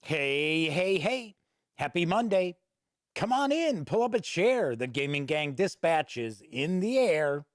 Hey, hey, hey. Happy Monday. Come on in, pull up a chair. The Gaming Gang dispatch is in the air.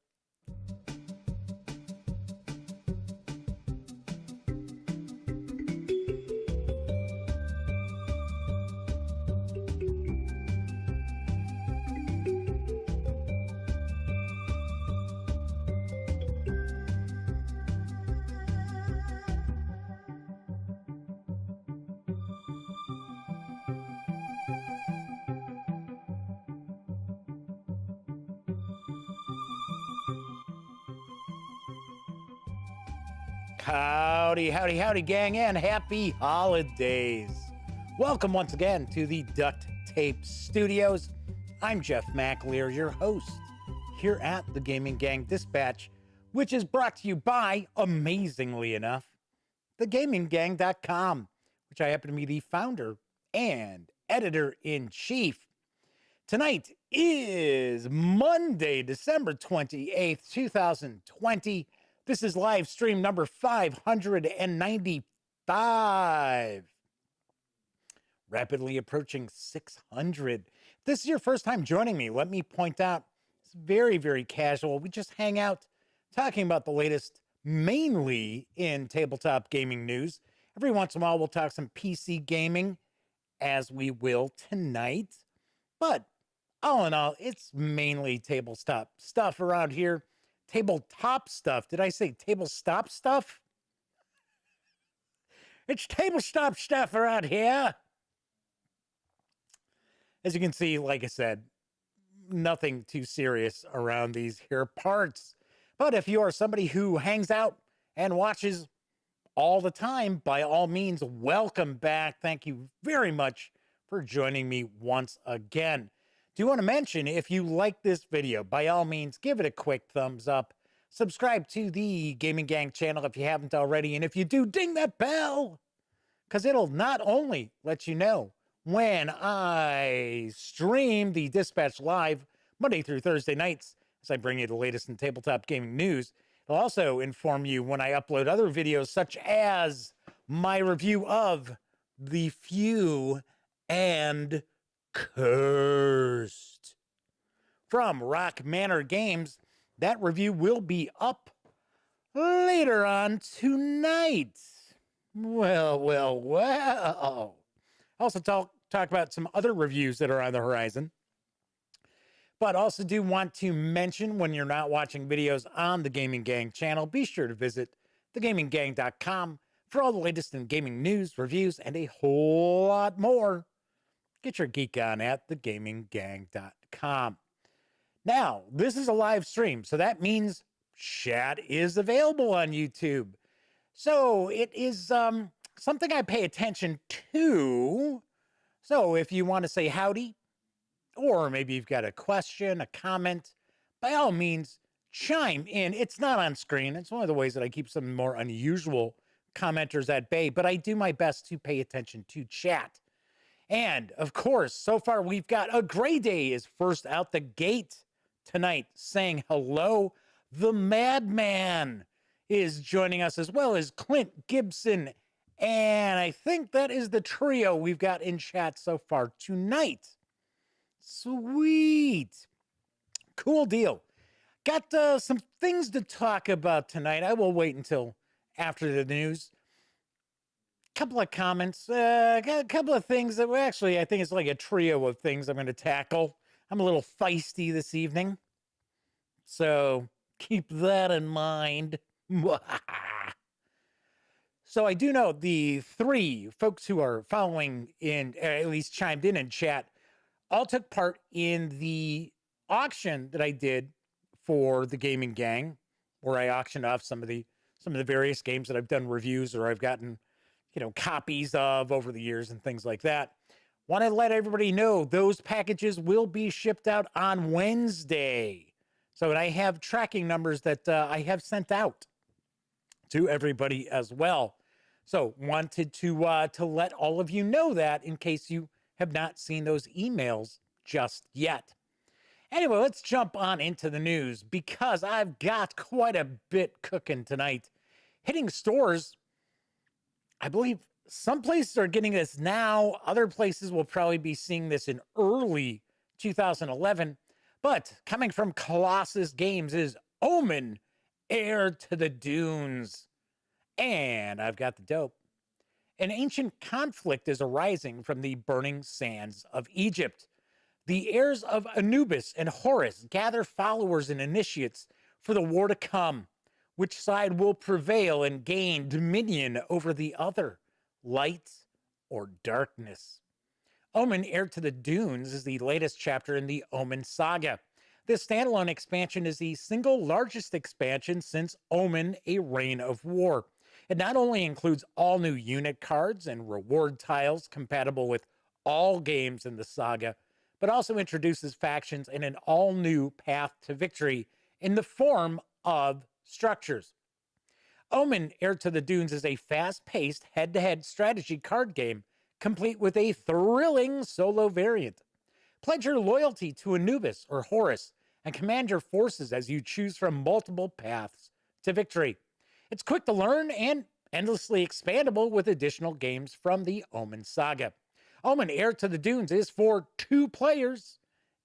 Howdy, howdy, howdy, gang, and happy holidays. Welcome once again to the Duct Tape Studios. I'm Jeff McAleer, your host here at the Gaming Gang Dispatch, which is brought to you by, amazingly enough, thegaminggang.com, which I happen to be the founder and editor-in-chief. Tonight is Monday, December 28th, 2020. This is live stream number 595. Rapidly approaching 600. If this is your first time joining me, let me point out, it's very, very casual. We just hang out talking about the latest, mainly in tabletop gaming news. Every once in a while, we'll talk some PC gaming, as we will tonight. But all in all, it's mainly tabletop stuff around here. Tabletop stuff. Did I say table stop stuff? It's tabletop stuff around here. As you can see, like I said, nothing too serious around these here parts. But if you are somebody who hangs out and watches all the time, by all means, welcome back. Thank you very much for joining me once again. Do you want to mention, if you like this video, by all means, give it a quick thumbs up. Subscribe to the Gaming Gang channel if you haven't already. And if you do, ding that bell, because it'll not only let you know when I stream the Dispatch Live Monday through Thursday nights, as I bring you the latest in tabletop gaming news, it'll also inform you when I upload other videos, such as my review of The Few and Cursed from Rock Manor Games. That review will be up later on tonight. Well. Also talk about some other reviews that are on the horizon. But also do want to mention, when you're not watching videos on the Gaming Gang channel, be sure to visit thegaminggang.com for all the latest in gaming news, reviews, and a whole lot more. Get your geek on at thegaminggang.com. Now, this is a live stream, so that means chat is available on YouTube. So it is something I pay attention to. So if you want to say howdy, or maybe you've got a question, a comment, by all means, chime in. It's not on screen. It's one of the ways that I keep some more unusual commenters at bay, but I do my best to pay attention to chat. And, of course, so far we've got a Gray Day is first out the gate tonight saying hello. The Madman is joining us, as well as Clint Gibson. And I think that is the trio we've got in chat so far tonight. Sweet. Cool deal. Got some things to talk about tonight. I will wait until after the news. Couple of comments, a couple of things that were actually, I think it's like a trio of things I'm going to tackle. I'm a little feisty this evening, so keep that in mind. So I do know the three folks who are following in, at least chimed in chat, all took part in the auction that I did for the Gaming Gang, where I auctioned off some of the various games that I've done reviews or I've gotten, copies of over the years and things like that. Want to let everybody know those packages will be shipped out on Wednesday. So I have tracking numbers that I have sent out to everybody as well. So wanted to let all of you know that in case you have not seen those emails just yet. Anyway, let's jump on into the news because I've got quite a bit cooking tonight. Hitting stores, I believe some places are getting this now. Other places will probably be seeing this in early 2011. But coming from Kolossal Games is Omen, Heir to the Dunes. And I've got the dope. An ancient conflict is arising from the burning sands of Egypt. The heirs of Anubis and Horus gather followers and initiates for the war to come. Which side will prevail and gain dominion over the other, light or darkness? Omen, Heir to the Dunes is the latest chapter in the Omen saga. This standalone expansion is the single largest expansion since Omen, A Reign of War. It not only includes all new unit cards and reward tiles compatible with all games in the saga, but also introduces factions and an all-new path to victory in the form of structures. Omen, Heir to the Dunes is a fast-paced head-to-head strategy card game, complete with a thrilling solo variant. Pledge your loyalty to Anubis or Horus and command your forces as you choose from multiple paths to victory. It's quick to learn and endlessly expandable with additional games from the Omen saga. Omen, Heir to the Dunes is for 2 players,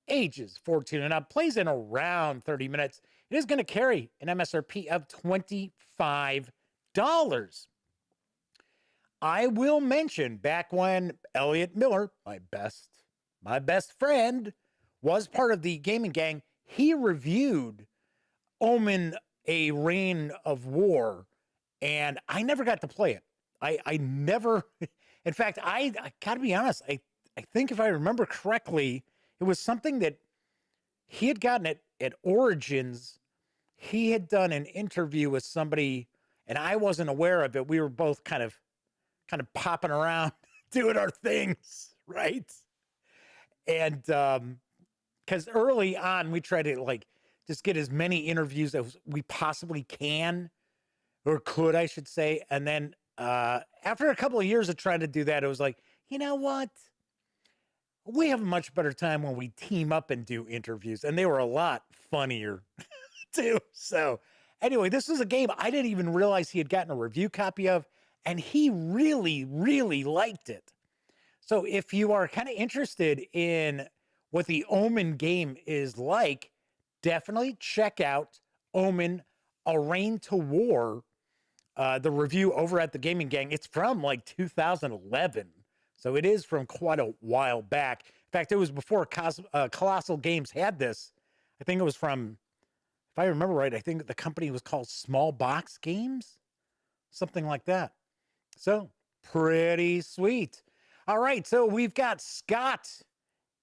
ages 14 and up, plays in around 30 minutes. It is going to carry an MSRP of $25. I will mention back when Elliot Miller, my best friend, was part of the gaming gang, he reviewed Omen, A Reign of War, and I never got to play it. I never, in fact, I gotta be honest, I think if I remember correctly, it was something that he had gotten at Origins. He had done an interview with somebody, and I wasn't aware of it. We were both kind of popping around, doing our things, right? And because early on, we tried to just get as many interviews as we possibly can, or could, I should say. And then after a couple of years of trying to do that, it was like, you know what? We have a much better time when we team up and do interviews. And they were a lot funnier, too. So anyway, this was a game I didn't even realize he had gotten a review copy of, and he really, really liked it. So if you are kind of interested in what the Omen game is like, definitely check out Omen, A Reign to War, the review over at the Gaming Gang. It's from 2011. So it is from quite a while back. In fact, it was before Kolossal Games had this. I think it was from, if I remember right, I think the company was called Small Box Games, something like that. So pretty sweet. All right, so we've got Scott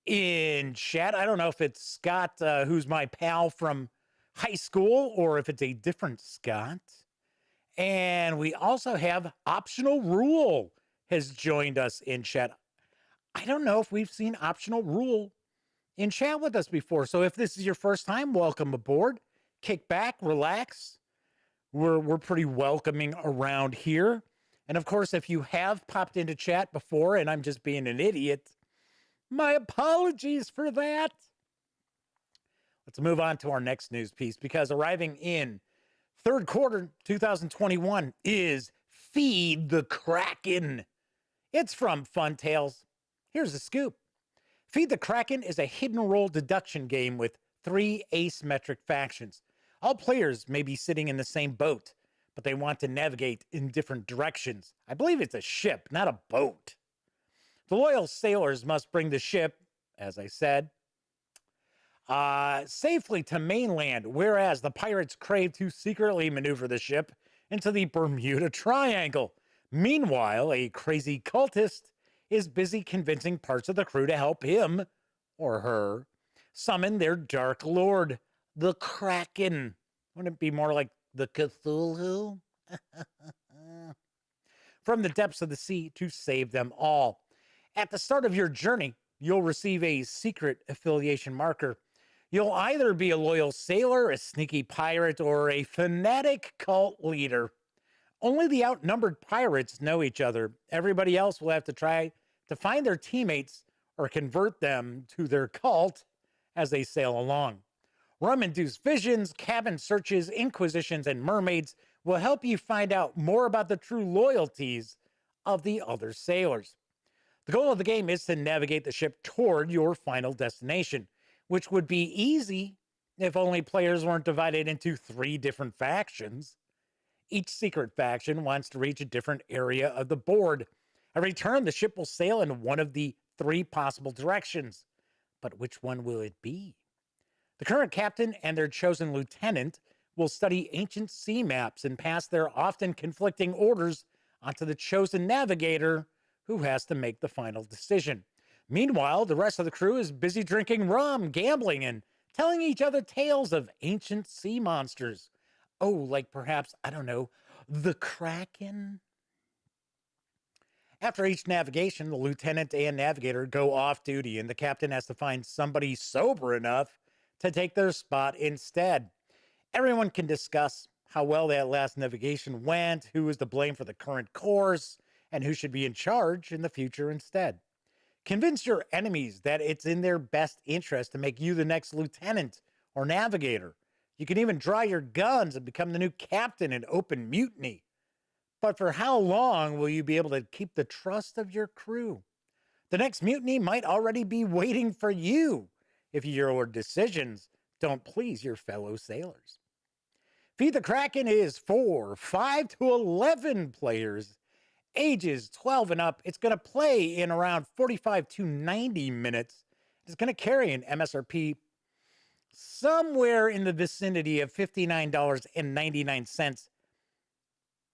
in chat. I don't know if it's Scott, who's my pal from high school, or if it's a different Scott. And we also have Optional Rule has joined us in chat. I don't know if we've seen Optional Rule in chat with us before. So if this is your first time, welcome aboard. Kick back, relax. We're pretty welcoming around here. And of course, if you have popped into chat before and I'm just being an idiot, my apologies for that. Let's move on to our next news piece, because arriving in third quarter 2021 is Feed the Kraken. It's from Funtails. Here's the scoop. Feed the Kraken is a hidden role deduction game with 3 asymmetric factions. All players may be sitting in the same boat, but they want to navigate in different directions. I believe it's a ship, not a boat. The loyal sailors must bring the ship, as I said, safely to mainland, whereas the pirates crave to secretly maneuver the ship into the Bermuda Triangle. Meanwhile, a crazy cultist is busy convincing parts of the crew to help him, or her, summon their dark lord, the Kraken. Wouldn't it be more like the Cthulhu? From the depths of the sea to save them all. At the start of your journey, you'll receive a secret affiliation marker. You'll either be a loyal sailor, a sneaky pirate, or a fanatic cult leader. Only the outnumbered pirates know each other. Everybody else will have to try to find their teammates or convert them to their cult as they sail along. Rum-induced visions, cabin searches, inquisitions, and mermaids will help you find out more about the true loyalties of the other sailors. The goal of the game is to navigate the ship toward your final destination, which would be easy if only players weren't divided into 3 different factions. Each secret faction wants to reach a different area of the board. Every turn, the ship will sail in one of the 3 possible directions. But which one will it be? The current captain and their chosen lieutenant will study ancient sea maps and pass their often conflicting orders onto the chosen navigator, who has to make the final decision. Meanwhile, the rest of the crew is busy drinking rum, gambling, and telling each other tales of ancient sea monsters. Oh, like perhaps, I don't know, the Kraken? After each navigation, the lieutenant and navigator go off duty, and the captain has to find somebody sober enough to take their spot instead. Everyone can discuss how well that last navigation went, who is to blame for the current course, and who should be in charge in the future instead. Convince your enemies that it's in their best interest to make you the next lieutenant or navigator. You can even draw your guns and become the new captain in open mutiny. But for how long will you be able to keep the trust of your crew? The next mutiny might already be waiting for you if your decisions don't please your fellow sailors. Feed the Kraken is for 5 to 11 players, ages 12 and up. It's going to play in around 45 to 90 minutes. It's going to carry an MSRP somewhere in the vicinity of $59.99.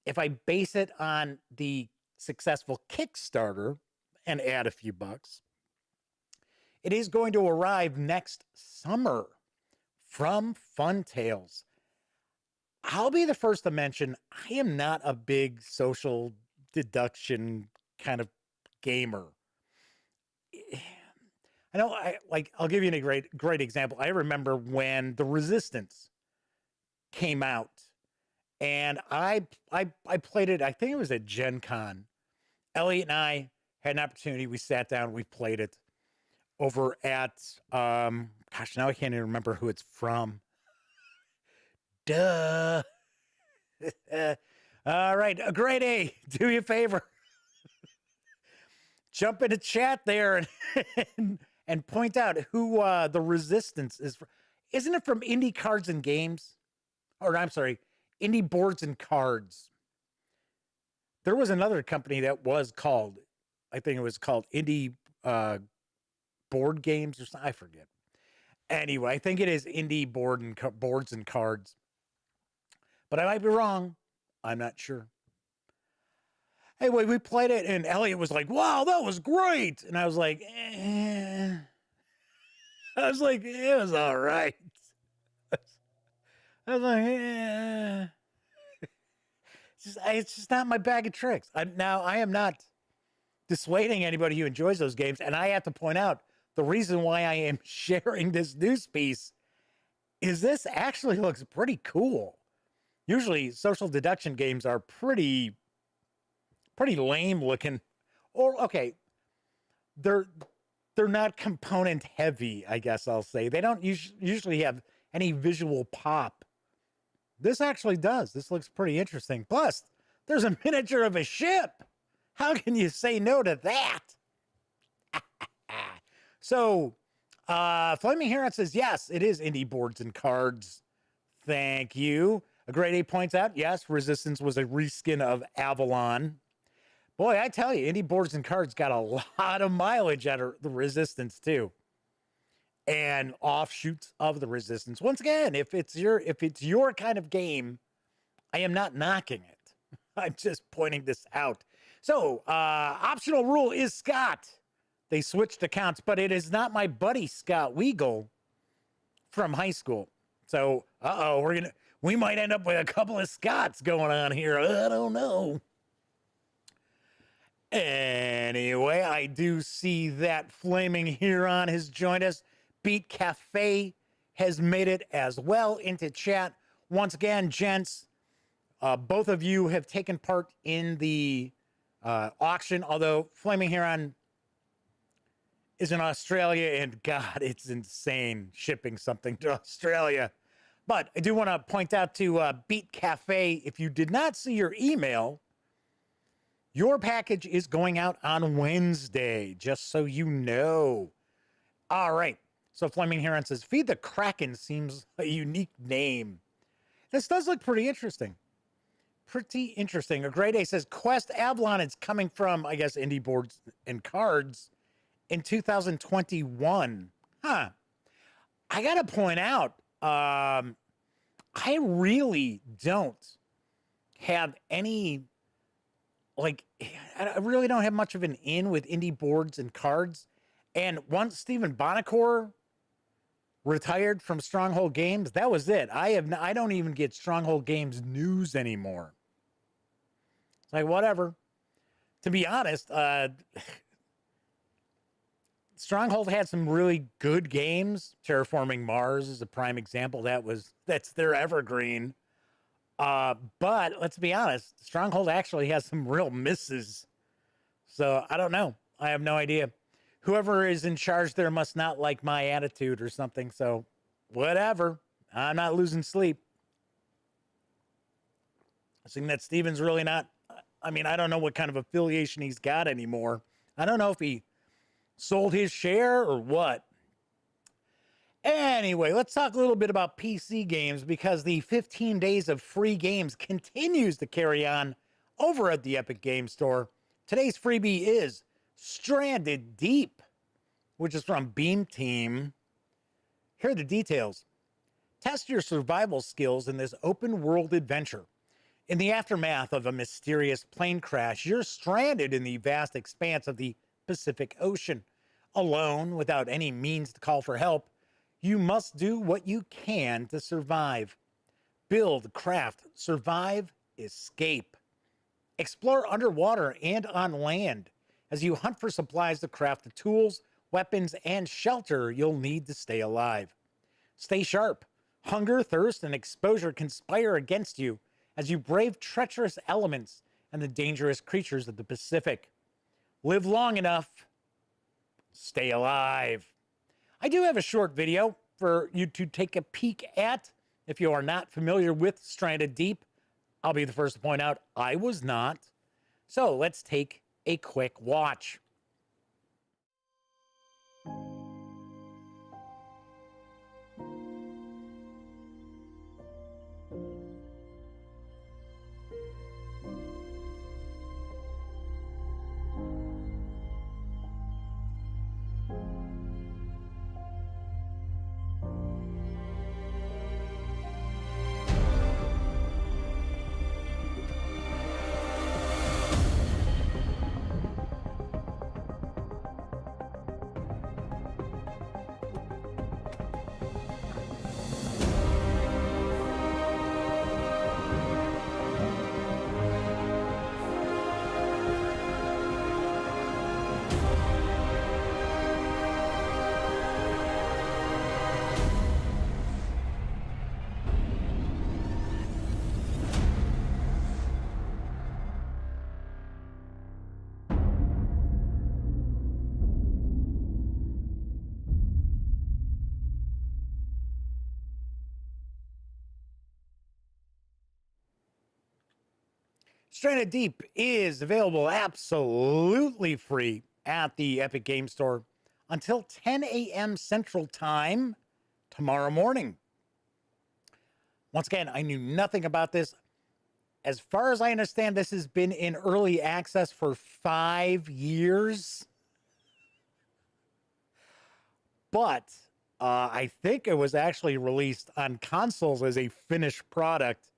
If I base it on the successful Kickstarter and add a few bucks, it is going to arrive next summer from Funtails. I'll be the first to mention, I am not a big social deduction kind of gamer. I know, I'll give you a great example. I remember when The Resistance came out, and I played it, I think it was at Gen Con. Elliot and I had an opportunity. We sat down, we played it over at, gosh, now I can't even remember who it's from. Duh. All right, a grade A, do me a favor. Jump into chat there and point out who The Resistance is from. Isn't it from Indie Cards and Games? Or I'm sorry, Indie Boards and Cards. There was another company that was called, I think it was called Indie Board Games or something. I forget. Anyway, I think it is Indie Boards and Cards. But I might be wrong. I'm not sure. Anyway, we played it, and Elliot was like, wow, that was great. And I was like, eh. I was like, it was all right. I was like, eh. It's just not my bag of tricks. I am not dissuading anybody who enjoys those games. And I have to point out, the reason why I am sharing this news piece is this actually looks pretty cool. Usually social deduction games are pretty lame looking, or okay, they're not component heavy, I guess I'll say. They don't usually have any visual pop. This actually does. This looks pretty interesting. Plus, there's a miniature of a ship. How can you say no to that? So, Flaming Heron says, yes, it is Indie Boards and Cards. Thank you. A Grade A points out, yes, Resistance was a reskin of Avalon. Boy, I tell you, Indie Boards and Cards got a lot of mileage out of the Resistance, too. And offshoots of the Resistance. Once again, if it's your kind of game, I am not knocking it. I'm just pointing this out. So, optional rule is Scott. They switched accounts, but it is not my buddy Scott Weagle from high school. So, we might end up with a couple of Scotts going on here. I don't know. Anyway, I do see that Flaming Huron has joined us. Beat Cafe has made it as well into chat. Once again, gents, both of you have taken part in the auction, although Flaming Huron is in Australia, and God, it's insane shipping something to Australia. But I do want to point out to Beat Cafe, if you did not see your email, Your package is going out on Wednesday, just so you know. All right. So Fleming Heron says, Feed the Kraken seems a unique name. This does look pretty interesting. Pretty interesting. A Grade A says, Quest Avalon is coming from, I guess, Indie Boards and Cards in 2021. Huh. I got to point out, I really don't have any, like, I really don't have much of an in with Indie Boards and Cards. And once Stephen Bonacore retired from Stronghold Games, that was it. I don't even get Stronghold Games news anymore. It's like, whatever. To be honest, Stronghold had some really good games. Terraforming Mars is a prime example. That's their evergreen. But let's be honest, Stronghold actually has some real misses. So I don't know. I have no idea. Whoever is in charge there must not like my attitude or something. So whatever. I'm not losing sleep. I think that Steven's really not. I mean, I don't know what kind of affiliation he's got anymore. I don't know if he sold his share or what. Anyway, let's talk a little bit about PC games because the 15 days of free games continues to carry on over at the Epic Game Store. Today's freebie is Stranded Deep, which is from Beam Team. Here are the details. Test your survival skills in this open world adventure. In the aftermath of a mysterious plane crash, you're stranded in the vast expanse of the Pacific Ocean. Alone, without any means to call for help, you must do what you can to survive. Build, craft, survive, escape. Explore underwater and on land as you hunt for supplies to craft the tools, weapons, and shelter you'll need to stay alive. Stay sharp. Hunger, thirst, and exposure conspire against you as you brave treacherous elements and the dangerous creatures of the Pacific. Live long enough. Stay alive. I do have a short video for you to take a peek at. If you are not familiar with Stranded Deep, I'll be the first to point out I was not. So let's take a quick watch. Stranded Deep is available absolutely free at the Epic Game Store until 10 a.m. Central Time tomorrow morning. Once again, I knew nothing about this. As far as I understand, this has been in early access for 5 years. But I think it was actually released on consoles as a finished product.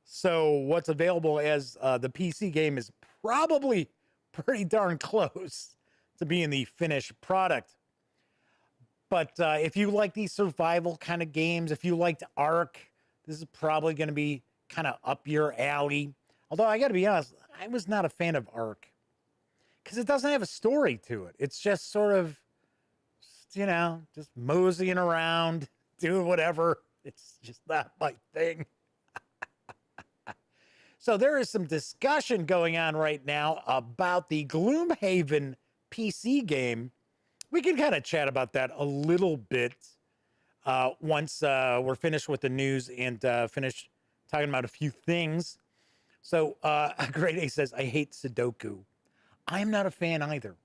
So what's available as the PC game is probably pretty darn close to being the finished product. But if you like these survival kind of games, if you liked Ark, this is probably going to be kind of up your alley. Although I got to be honest, I was not a fan of Ark because it doesn't have a story to it. It's just sort of, you know, just moseying around, doing whatever. It's just not my thing. So there is some discussion going on right now about the Gloomhaven PC game. We can kind of chat about that a little bit once we're finished with the news and finished talking about a few things. So Great A says, I hate Sudoku. I'm not a fan either.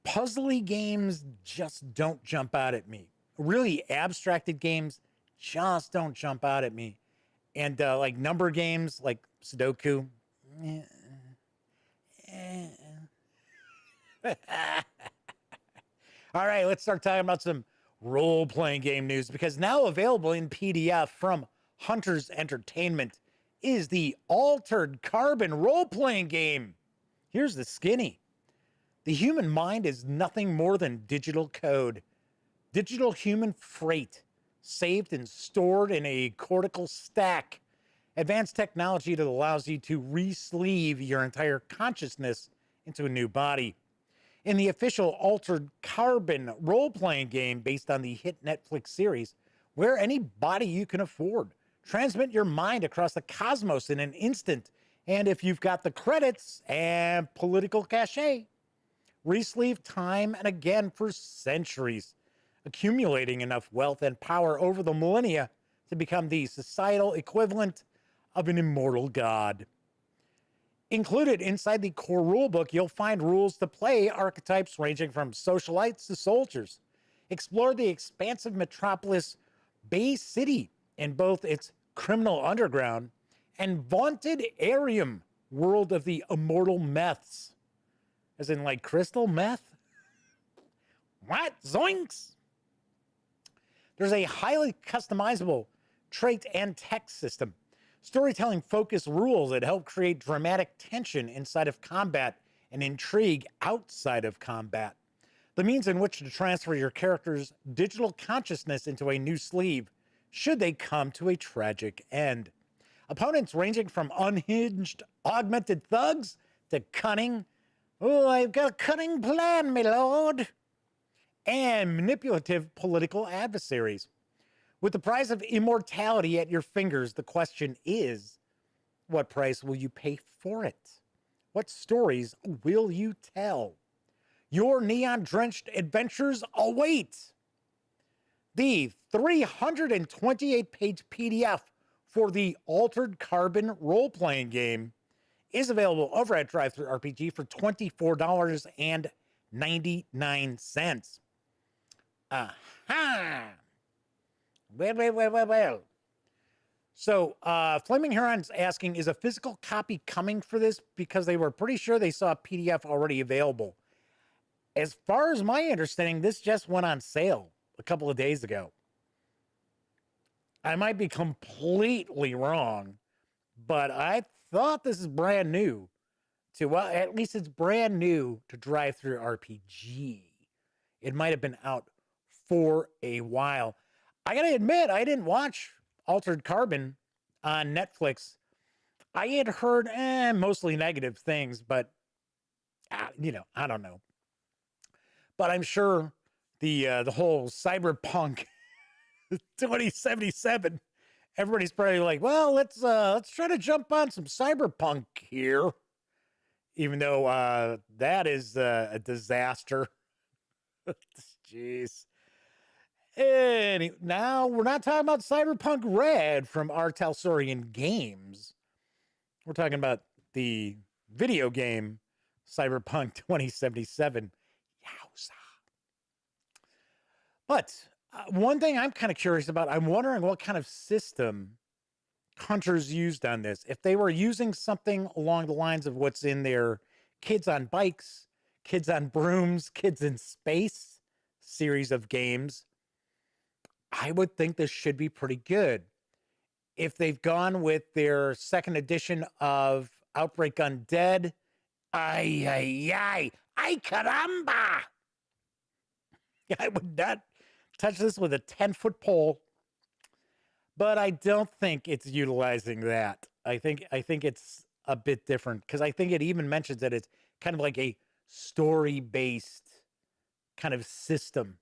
Puzzly games just don't jump out at me. Really abstracted games just don't jump out at me. And like number games like Sudoku. All right, let's start talking about some role-playing game news, because now available in PDF from Hunters Entertainment is the Altered Carbon role-playing game. Here's the skinny. The human mind is nothing more than digital code, digital human freight, saved and stored in a cortical stack. Advanced technology that allows you to re-sleeve your entire consciousness into a new body. In the official Altered Carbon role-playing game based on the hit Netflix series, wear any body you can afford. Transmit your mind across the cosmos in an instant. And if you've got the credits and political cachet, re-sleeve time and again for centuries, accumulating enough wealth and power over the millennia to become the societal equivalent of an immortal god. Included inside the core rulebook, you'll find rules to play archetypes ranging from socialites to soldiers. Explore the expansive metropolis Bay City in both its criminal underground and vaunted Arium world of the immortal meths. As in like crystal meth? What? Zoinks! There's a highly customizable trait and text system. Storytelling focused rules that help create dramatic tension inside of combat and intrigue outside of combat. The means in which to transfer your character's digital consciousness into a new sleeve, should they come to a tragic end. Opponents ranging from unhinged, augmented thugs to cunning, oh, I've got a cunning plan, my lord, and manipulative political adversaries. With the prize of immortality at your fingers, the question is, what price will you pay for it? What stories will you tell? Your neon-drenched adventures await. The 328-page PDF for the Altered Carbon role-playing game is available over at DriveThruRPG for $24.99. Aha! Well. So, Flaming Heron's asking, is a physical copy coming for this? Because they were pretty sure they saw a PDF already available. As far as my understanding, this just went on sale a couple of days ago. I might be completely wrong, but I thought this is brand new to, well, at least it's brand new to DriveThruRPG. It might have been out for a while. I gotta admit, I didn't watch Altered Carbon on Netflix. I had heard mostly negative things, but I don't know. But I'm sure the whole Cyberpunk 2077, everybody's probably like, well, let's try to jump on some Cyberpunk here, even though that is a disaster. Jeez. Now we're not talking about Cyberpunk Red from Untitled Games. We're talking about the video game Cyberpunk 2077. Yowza. But one thing I'm kind of curious about, I'm wondering what kind of system Hunters used on this. If they were using something along the lines of what's in their Kids on Bikes, Kids on Brooms, Kids in Space series of games, I would think this should be pretty good. If they've gone with their second edition of Outbreak Undead, ay, caramba! I would not touch this with a 10-foot pole, but I don't think it's utilizing that. I think it's a bit different, because I think it even mentions that it's kind of like a story-based kind of system.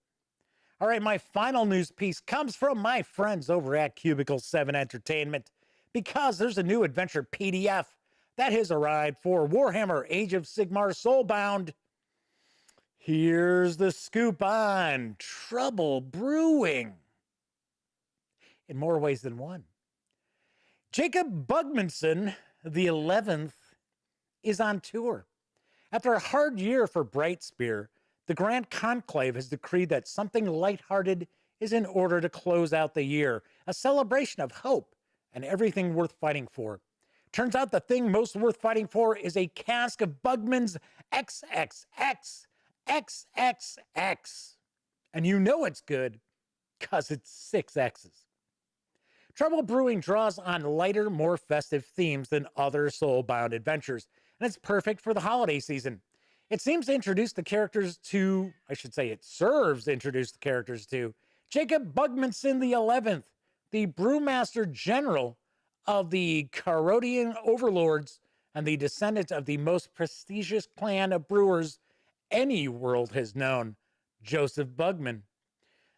All right, my final news piece comes from my friends over at Cubicle 7 Entertainment, because there's a new adventure PDF that has arrived for Warhammer Age of Sigmar Soulbound. Here's the scoop on Trouble Brewing. In more ways than one. Jacob Bugmanson, the 11th, is on tour. After a hard year for Brightspear, the Grand Conclave has decreed that something lighthearted is in order to close out the year, a celebration of hope and everything worth fighting for. Turns out the thing most worth fighting for is a cask of Bugman's XXX XXX. And you know it's good because it's 6 X's. Trouble Brewing draws on lighter, more festive themes than other soul-bound adventures, and it's perfect for the holiday season. It seems to introduce the characters to, I should say it serves to introduce the characters to, Jacob Bugmanson the 11th, the Brewmaster General of the Carodian Overlords and the descendant of the most prestigious clan of brewers any world has known, Joseph Bugman.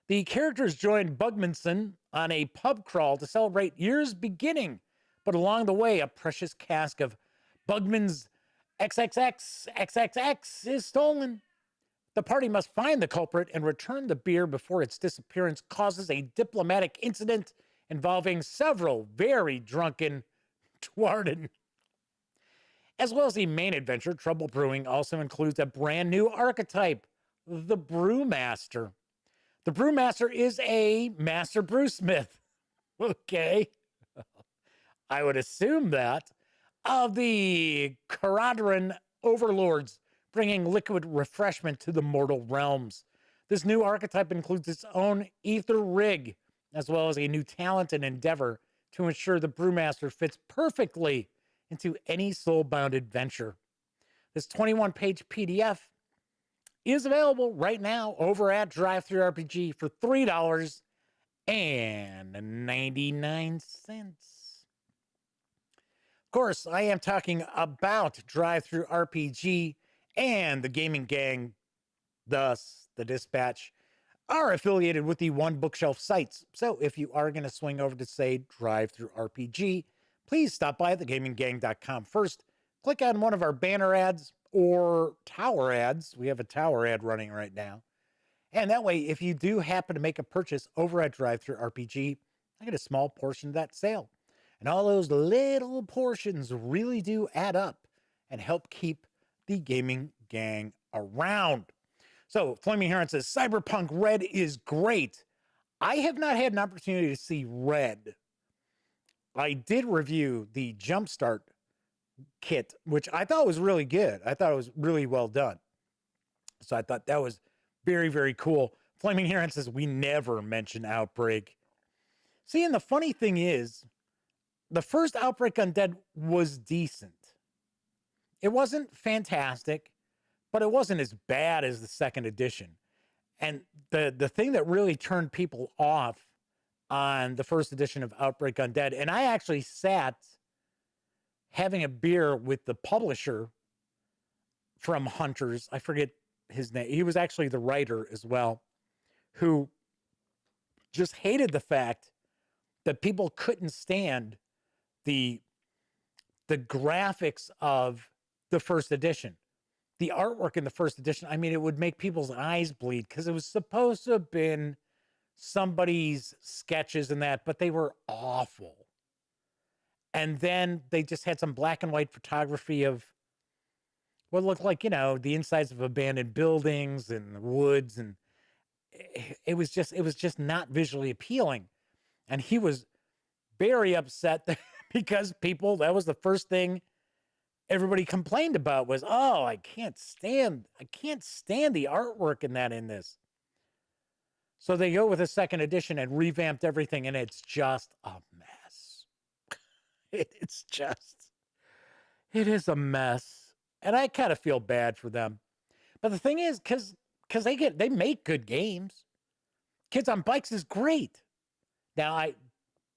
The characters joined Bugmanson on a pub crawl to celebrate year's beginning, but along the way, a precious cask of Bugman's XXX XXX is stolen. The party must find the culprit and return the beer before its disappearance causes a diplomatic incident involving several very drunken Twarden. As well as the main adventure, Trouble Brewing also includes a brand new archetype, the Brewmaster. The Brewmaster is a master brewsmith. Okay. I would assume that. Of the Caradron Overlords, bringing liquid refreshment to the mortal realms. This new archetype includes its own ether rig, as well as a new talent and endeavor to ensure the Brewmaster fits perfectly into any soul-bound adventure. This 21-page PDF is available right now over at DriveThruRPG for $3.99. Of course, I am talking about DriveThruRPG and the Gaming Gang, thus the Dispatch, are affiliated with the One Bookshelf sites. So if you are going to swing over to, say, DriveThruRPG, please stop by thegaminggang.com first, click on one of our banner ads or tower ads. We have a tower ad running right now. And that way, if you do happen to make a purchase over at DriveThruRPG, I get a small portion of that sale. And all those little portions really do add up and help keep the Gaming Gang around. So, Flaming Heron says, Cyberpunk Red is great. I have not had an opportunity to see Red. I did review the Jumpstart kit, which I thought was really good. I thought it was really well done. So I thought that was very, very cool. Flaming Heron says, we never mention Outbreak. See, and the funny thing is, the first Outbreak Undead was decent. It wasn't fantastic, but it wasn't as bad as the second edition. And the thing that really turned people off on the first edition of Outbreak Undead, and I actually sat having a beer with the publisher from Hunters. I forget his name. He was actually the writer as well, who just hated the fact that people couldn't stand the graphics of the first edition. The artwork in the first edition, I mean, it would make people's eyes bleed because it was supposed to have been somebody's sketches and that, but they were awful. And then they just had some black and white photography of what looked like, you know, the insides of abandoned buildings and woods. And it was just not visually appealing. And he was very upset because that was the first thing everybody complained about was, oh, I can't stand the artwork in this. So they go with a second edition and revamped everything, and it's just a mess. It is a mess. And I kind of feel bad for them. But the thing is, because they make good games. Kids on Bikes is great. Now, I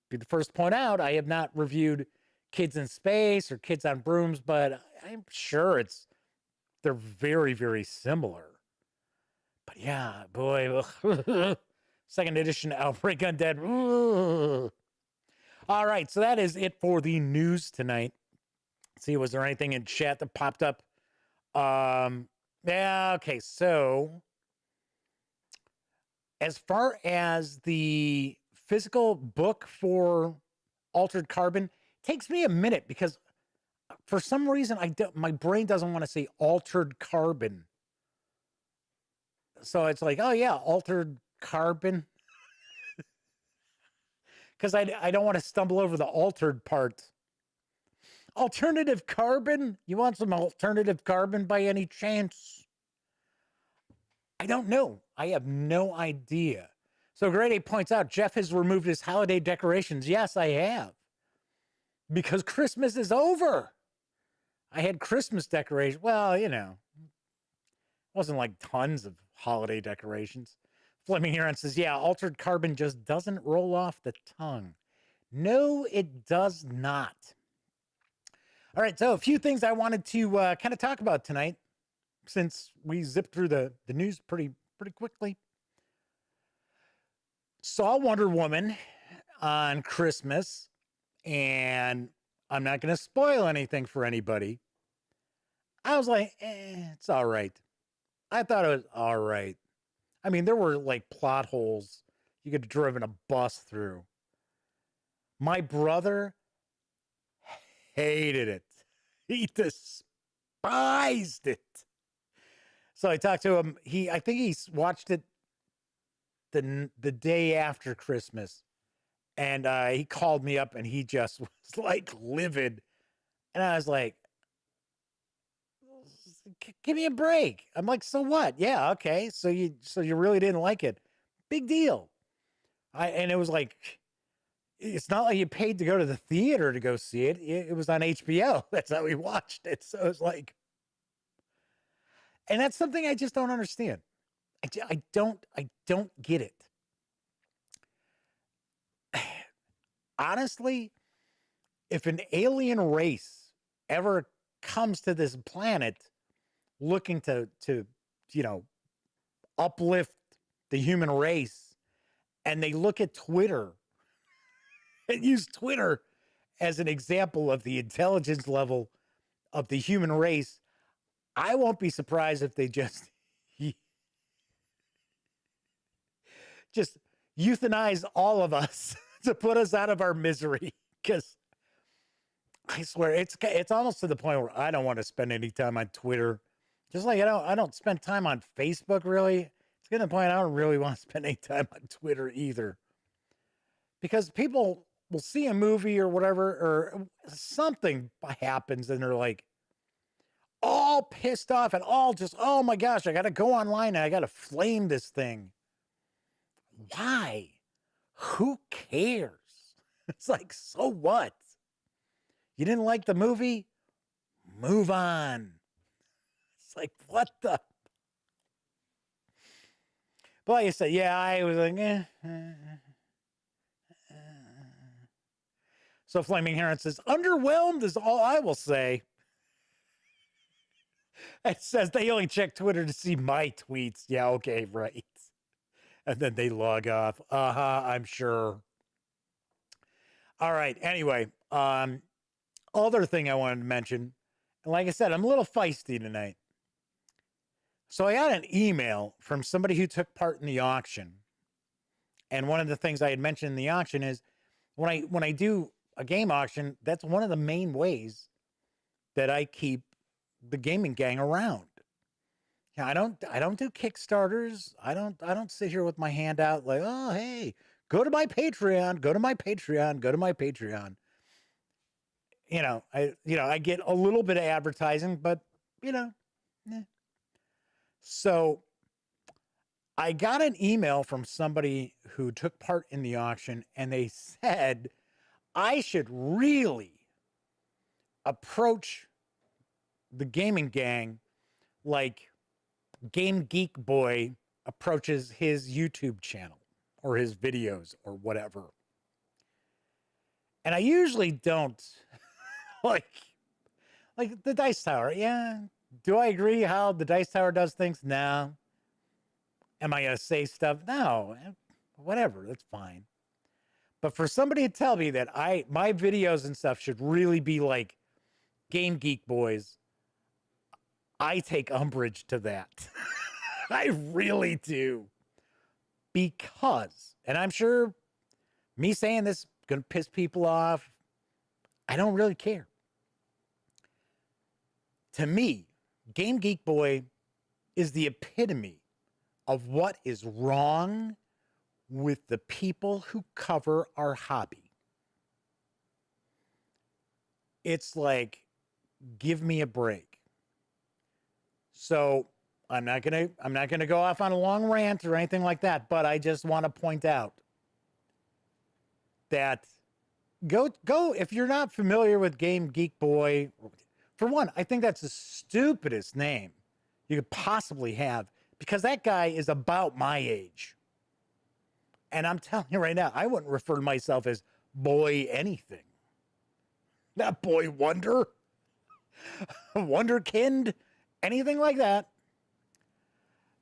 be the first to point out, I have not reviewed Kids in Space or Kids on Brooms, but I'm sure they're very, very similar. But yeah, boy, second edition Outbreak Undead. Ugh. All right, so that is it for the news tonight. Let's see, was there anything in chat that popped up? Yeah, okay, so as far as the physical book for Altered Carbon, takes me a minute because for some reason my brain doesn't want to say altered carbon. So it's like, oh yeah, altered carbon. Because I don't want to stumble over the altered part. Alternative carbon? You want some alternative carbon by any chance? I don't know. I have no idea. So Grade 8 points out, Jeff has removed his holiday decorations. Yes, I have. Because Christmas is over. I had Christmas decorations. Well, you know, it wasn't like tons of holiday decorations. Fleming Huron says, yeah, altered carbon just doesn't roll off the tongue. No, it does not. All right, so a few things I wanted to kind of talk about tonight, since we zipped through the news pretty quickly. Saw Wonder Woman on Christmas, and I'm not going to spoil anything for anybody. I was like, it's all right. I thought it was all right. I mean, there were like plot holes you could have driven a bus through. My brother hated it. He despised it. So I talked to him. I think he watched it the day after Christmas, and he called me up, and he just was like livid. And I was like, give me a break. I'm like, so what? Yeah, okay. So you really didn't like it. Big deal. And it was like, it's not like you paid to go to the theater to go see it. It was on HBO. That's how we watched it. So it's like, and that's something I just don't understand. I don't get it. Honestly, if an alien race ever comes to this planet looking to uplift the human race, and they look at Twitter and use Twitter as an example of the intelligence level of the human race, I won't be surprised if they just euthanize all of us to put us out of our misery. Because I swear it's almost to the point where I don't want to spend any time on Twitter. Just like I don't spend time on Facebook, really. It's getting to the point I don't really want to spend any time on Twitter either. Because people will see a movie or whatever, or something happens, and they're like all pissed off and all just, oh my gosh, I got to go online and I got to flame this thing. Why? Who cares? It's like, so what? You didn't like the movie? Move on. It's like, what the? But like I said, yeah, I was like, So Flaming Heron says, underwhelmed is all I will say. It says they only check Twitter to see my tweets. Yeah, okay, right. And then they log off. I'm sure. All right. Anyway, other thing I wanted to mention, and like I said, I'm a little feisty tonight. So I got an email from somebody who took part in the auction. And one of the things I had mentioned in the auction is when I do a game auction, that's one of the main ways that I keep the gaming gang around. Yeah, I don't do Kickstarters. I don't sit here with my hand out like, oh, hey, go to my Patreon, go to my Patreon, go to my Patreon. I get a little bit of advertising, but So I got an email from somebody who took part in the auction, and they said I should really approach the gaming gang like Game Geek Boy approaches his YouTube channel or his videos or whatever. And I usually don't like the Dice Tower. Yeah. Do I agree how the Dice Tower does things? No. Am I going to say stuff? No. Whatever. That's fine. But for somebody to tell me that my videos and stuff should really be like Game Geek Boys, I take umbrage to that. I really do. Because, and I'm sure me saying this is going to piss people off. I don't really care. To me, Game Geek Boy is the epitome of what is wrong with the people who cover our hobby. It's like, give me a break. So I'm not gonna go off on a long rant or anything like that, but I just want to point out that go if you're not familiar with Game Geek Boy, for one, I think that's the stupidest name you could possibly have, because that guy is about my age. And I'm telling you right now, I wouldn't refer to myself as boy anything. Not boy wonder, wonderkind, anything like that.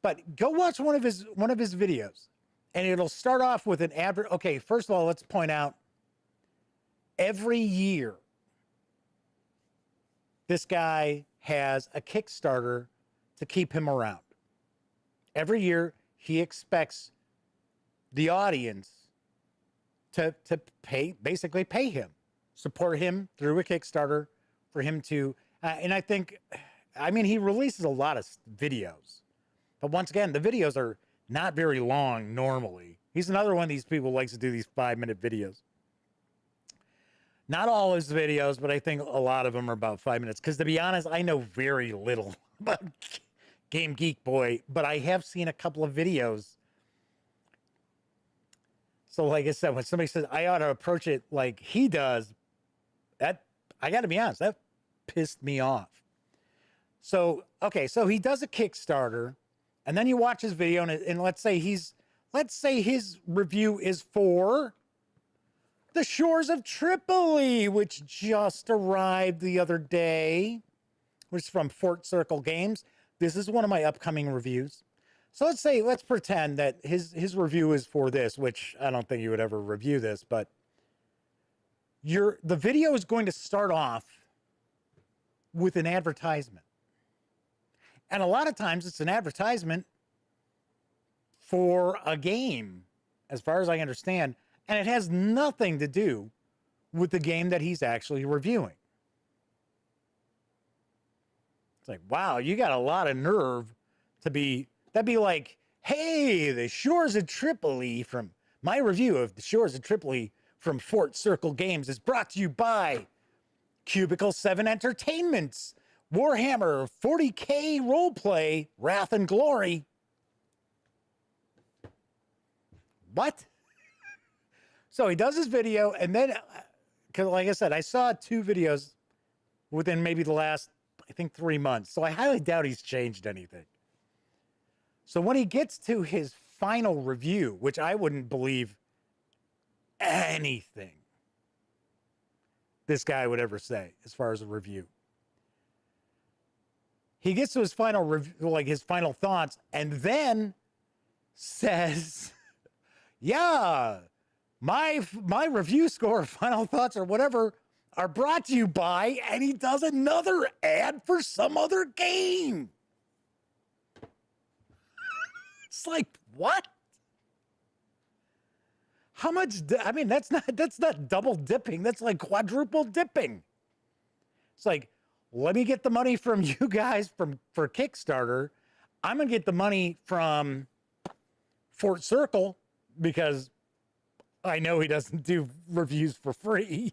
But go watch one of his videos, and it'll start off with an advert. Okay, first of all, let's point out, every year this guy has a Kickstarter to keep him around. Every year he expects the audience to basically pay him, support him through a Kickstarter for him to, and I mean, he releases a lot of videos, but once again, the videos are not very long normally. He's another one of these people who likes to do these 5-minute videos. Not all his videos, but I think a lot of them are about 5 minutes. Because to be honest, I know very little about Game Geek Boy, but I have seen a couple of videos. So like I said, when somebody says I ought to approach it like he does, that, I got to be honest, that pissed me off. So, okay, so he does a Kickstarter, and then you watch his video, and let's say his review is for The Shores of Tripoli, which just arrived the other day, which is from Fort Circle Games. This is one of my upcoming reviews. So let's pretend that his review is for this, which I don't think you would ever review this, but the video is going to start off with an advertisement. And a lot of times it's an advertisement for a game, as far as I understand, and it has nothing to do with the game that he's actually reviewing. It's like, wow, you got a lot of nerve that'd be like, hey, The Shores of Tripoli from my review of The Shores of Tripoli from Fort Circle Games is brought to you by Cubicle 7 Entertainment's Warhammer 40K roleplay, Wrath and Glory. What? So he does his video, and then, because like I said, I saw 2 videos within maybe the last, I think, 3 months. So I highly doubt he's changed anything. So when he gets to his final review, which I wouldn't believe anything this guy would ever say as far as a review. He gets to his final review, like his final thoughts, and then says, yeah, my review score, final thoughts, or whatever, are brought to you by, and he does another ad for some other game. It's like, what? How much? I mean, that's not double dipping. That's like quadruple dipping. It's like, let me get the money from you guys for Kickstarter. I'm gonna get the money from Fort Circle because I know he doesn't do reviews for free.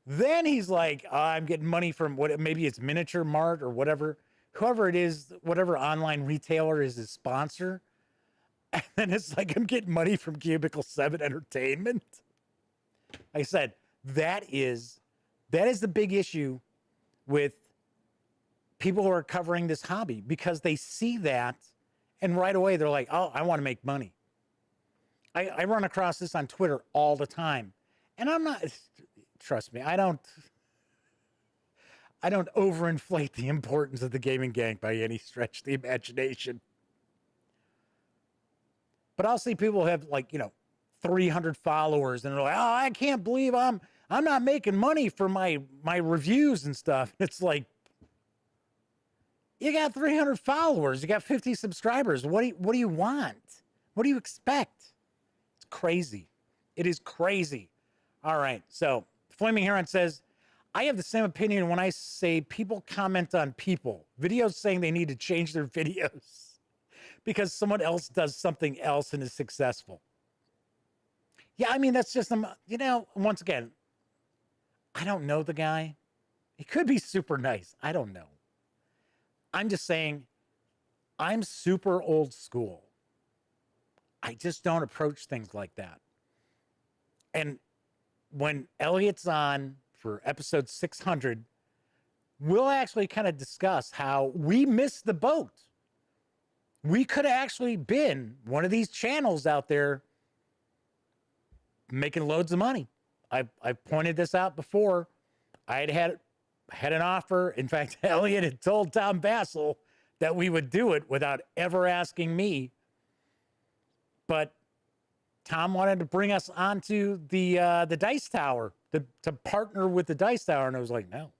Then he's like, I'm getting money from maybe it's Miniature Mart or whatever, whoever it is, whatever online retailer is his sponsor. And then it's like, I'm getting money from Cubicle 7 Entertainment. Like I said, that is the big issue with people who are covering this hobby, because they see that and right away they're like, oh, I want to make money. I run across this on Twitter all the time, and I'm not, trust me, I don't overinflate the importance of the gaming gang by any stretch of the imagination. But I'll see people have 300 followers, and they're like, oh, I can't believe I'm not making money for my reviews and stuff. It's like, you got 300 followers, you got 50 subscribers. What do you want? What do you expect? It's crazy. It is crazy. All right. So Flaming Heron says, I have the same opinion when I say people comment on people. Videos saying they need to change their videos because someone else does something else and is successful. Yeah, I mean, that's just, once again, I don't know the guy. He could be super nice. I don't know. I'm just saying, I'm super old school. I just don't approach things like that. And when Elliot's on for episode 600, we'll actually kind of discuss how we missed the boat. We could have actually been one of these channels out there making loads of money. I pointed this out before. I had an offer. In fact, Elliot had told Tom Bassel that we would do it without ever asking me. But Tom wanted to bring us onto the Dice Tower to partner with the Dice Tower, and I was like, no.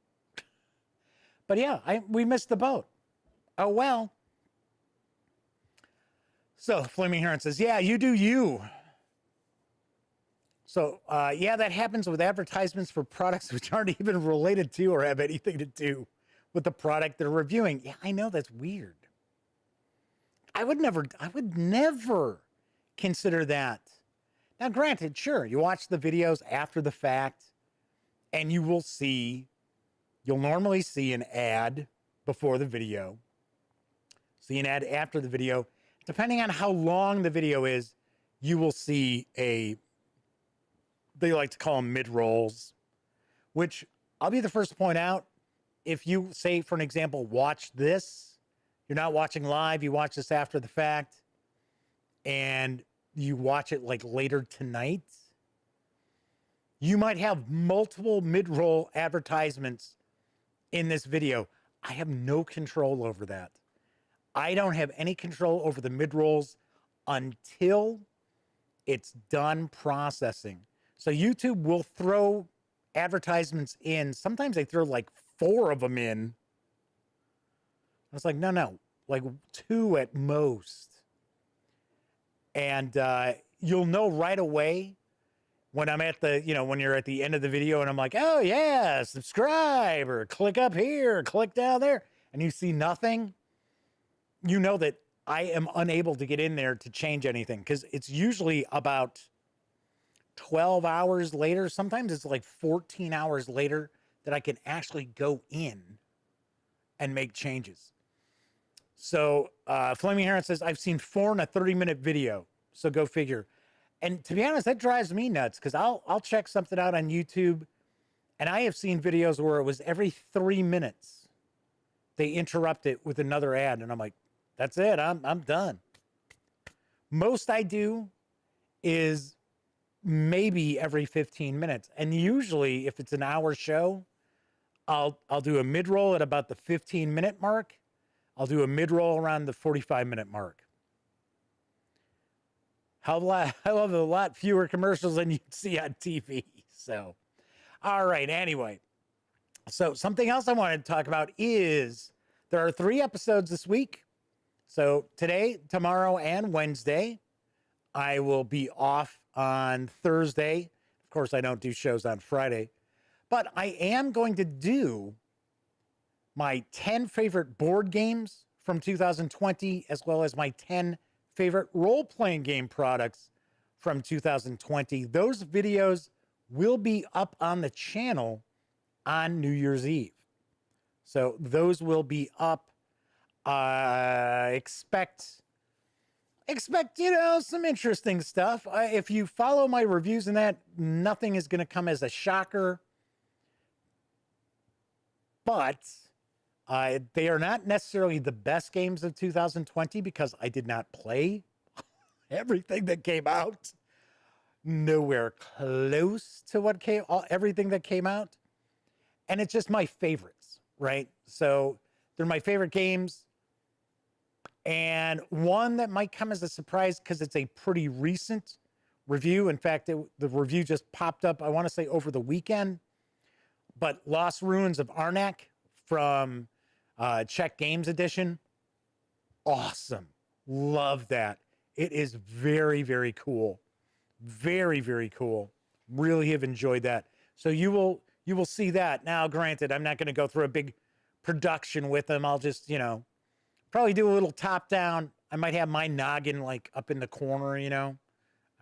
But yeah, we missed the boat. Oh well. So Flaming Heron says, yeah, you do you. So yeah, that happens with advertisements for products which aren't even related to or have anything to do with the product they're reviewing. Yeah, I know, that's weird. I would never consider that. Now, granted, sure, you watch the videos after the fact, and you'll normally see an ad before the video, see an ad after the video. Depending on how long the video is, you will see they like to call them mid-rolls, which I'll be the first to point out. If you say, for an example, watch this, you're not watching live, you watch this after the fact, and you watch it like later tonight, you might have multiple mid-roll advertisements in this video. I have no control over that. I don't have any control over the mid-rolls until it's done processing. So YouTube will throw advertisements in. Sometimes they throw like 4 of them in. I was like, no, like 2 at most. And you'll know right away when I'm at when you're at the end of the video and I'm like, oh yeah, subscribe or click up here, click down there, and you see nothing, you know that I am unable to get in there to change anything, because it's usually about 12 hours later. Sometimes it's like 14 hours later that I can actually go in and make changes. So Flaming Heron says, I've seen 4 in a 30-minute video. So go figure. And to be honest, that drives me nuts, because I'll check something out on YouTube, and I have seen videos where it was every 3 minutes they interrupt it with another ad, and I'm like, that's it, I'm done. Most I do is maybe every 15 minutes. And usually if it's an hour show, I'll do a mid-roll at about the 15-minute mark. I'll do a mid-roll around the 45-minute mark. I love a lot fewer commercials than you'd see on TV. So, all right, anyway. So something else I wanted to talk about is there are 3 episodes this week. So today, tomorrow, and Wednesday, I will be off on Thursday. Of course, I don't do shows on Friday. But I am going to do my 10 favorite board games from 2020, as well as my 10 favorite role-playing game products from 2020. Those videos will be up on the channel on New Year's Eve. So those will be up. Expect some interesting stuff. If you follow my reviews and that, nothing is going to come as a shocker. But they are not necessarily the best games of 2020, because I did not play everything that came out. Nowhere close to everything that came out. And it's just my favorites, right? So they're my favorite games. And one that might come as a surprise because it's a pretty recent review. In fact, the review just popped up, I want to say over the weekend. But Lost Ruins of Arnak from Czech Games Edition. Awesome. Love that. It is very, very cool. Very, very cool. Really have enjoyed that. So you will see that. Now, granted, I'm not going to go through a big production with them. I'll just, probably do a little top down. I might have my noggin like up in the corner,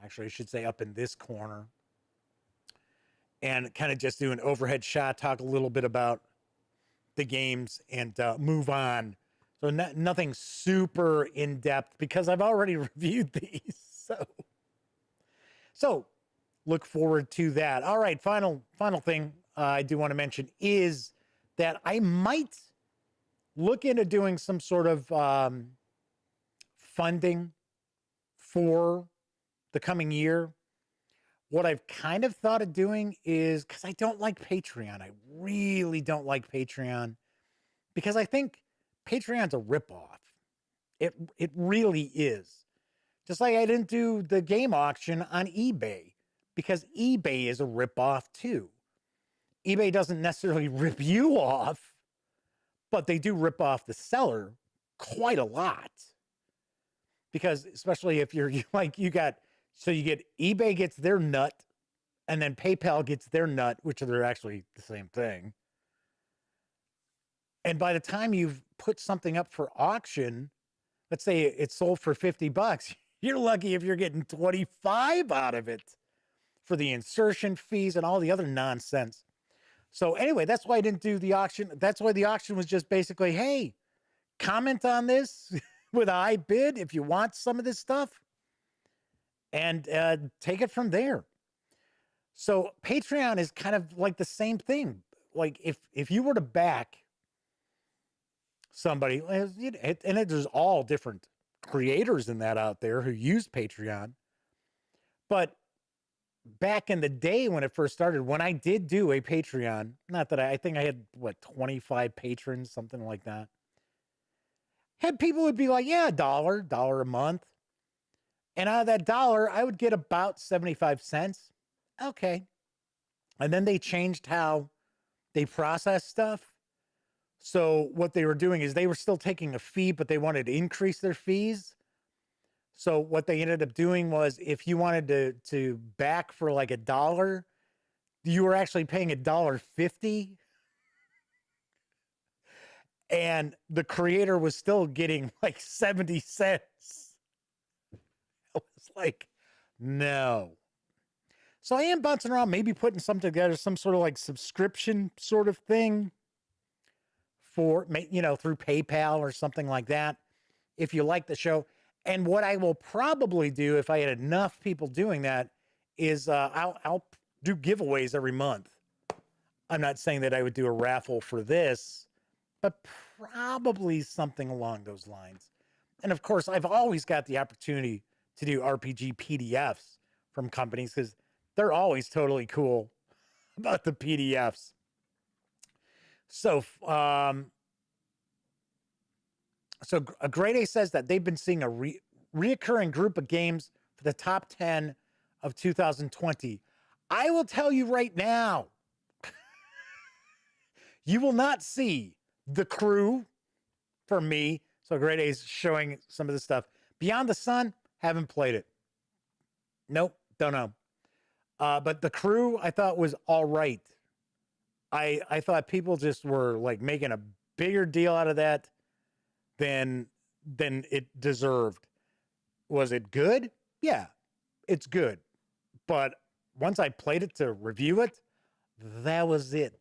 Actually, I should say up in this corner. And kind of just do an overhead shot, talk a little bit about the games, and move on. So nothing super in depth because I've already reviewed these. So look forward to that. All right, final thing I do want to mention is that I might look into doing some sort of funding for the coming year. What I've kind of thought of doing is, because I don't like Patreon. I really don't like Patreon because I think Patreon's a ripoff. It really is. Just like I didn't do the game auction on eBay because eBay is a ripoff too. eBay doesn't necessarily rip you off, but they do rip off the seller quite a lot. Because especially if you're like, you get eBay gets their nut and then PayPal gets their nut, which are actually the same thing. And by the time you've put something up for auction, let's say it's sold for $50, you're lucky if you're getting 25 out of it for the insertion fees and all the other nonsense. So anyway, that's why I didn't do the auction. That's why the auction was just basically, hey, comment on this with a high bid if you want some of this stuff and take it from there. So Patreon is kind of like the same thing. Like if you were to back somebody, and there's all different creators in that out there who use Patreon, but back in the day when it first started, when I did do a Patreon, not that I think I had 25 patrons, something like that. Had people would be like, yeah, $1 a month. And out of that $1, I would get about 75 cents. Okay. And then they changed how they process stuff. So what they were doing is they were still taking a fee, but they wanted to increase their fees. So what they ended up doing was if you wanted to back for like $1, you were actually paying $1.50. And the creator was still getting like 70 cents. I was like, no. So I am bouncing around, maybe putting something together, some sort of like subscription sort of thing for, through PayPal or something like that, if you like the show. And what I will probably do if I had enough people doing that is I'll do giveaways every month. I'm not saying that I would do a raffle for this, but probably something along those lines. And of course, I've always got the opportunity to do RPG PDFs from companies because they're always totally cool about the PDFs. So, so a Grade A says that they've been seeing a reoccurring group of games for the top 10 of 2020. I will tell you right now, you will not see The Crew from me. So Grade A is showing some of the stuff. Beyond the Sun, haven't played it. Nope, don't know. But The Crew, I thought was all right. I thought people just were like making a bigger deal out of that than it deserved. Was it good? Yeah, it's good. But once I played it to review it, that was it.